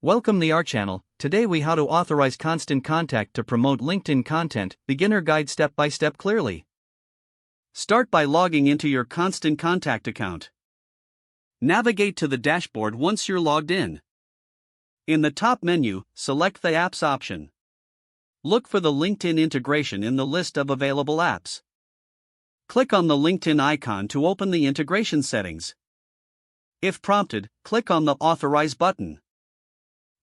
Welcome to our channel. Today we how to authorize constant contact to promote LinkedIn content, beginner guide step by step clearly. Start by logging into your constant contact account. Navigate to the dashboard once you're logged in. In the top menu, select the apps option. Look for the LinkedIn integration in the list of available apps. Click on the LinkedIn icon to open the integration settings. If prompted, click on the Authorize button.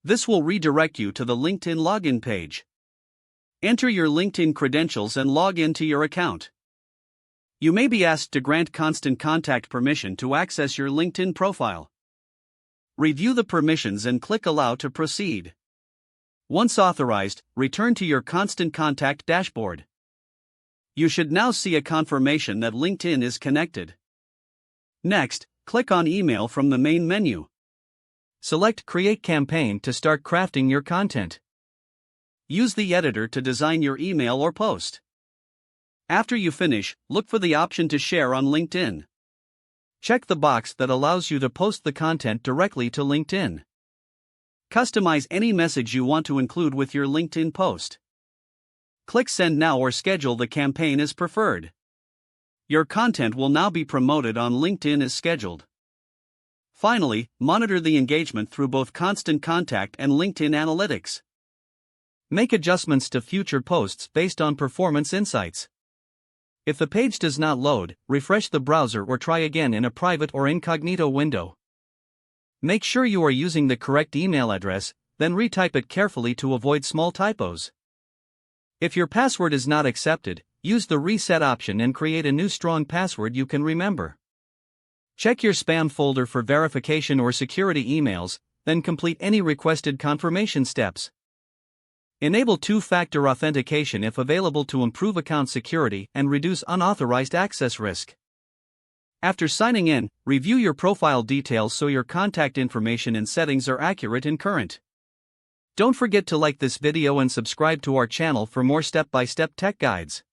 This will redirect you to the LinkedIn login page. Enter your LinkedIn credentials and log into your account. You may be asked to grant constant contact permission to access your LinkedIn profile. Review the permissions and click Allow to proceed. Once authorized, return to your constant contact dashboard. You should now see a confirmation that LinkedIn is connected. Next, click on Email from the main menu. Select Create Campaign to start crafting your content. Use the editor to design your email or post. After you finish, look for the option to share on LinkedIn. Check the box that allows you to post the content directly to LinkedIn. Customize any message you want to include with your LinkedIn post. Click Send Now or schedule the campaign as preferred. Your content will now be promoted on LinkedIn as scheduled. Finally, monitor the engagement through both Constant Contact and LinkedIn Analytics. Make adjustments to future posts based on performance insights. If the page does not load, refresh the browser or try again in a private or incognito window. Make sure you are using the correct email address, then retype it carefully to avoid small typos. If your password is not accepted, use the reset option and create a new strong password you can remember. Check your spam folder for verification or security emails, then complete any requested confirmation steps. Enable two-factor authentication if available to improve account security and reduce unauthorized access risk. After signing in, review your profile details so your contact information and settings are accurate and current. Don't forget to like this video and subscribe to our channel for more step-by-step tech guides.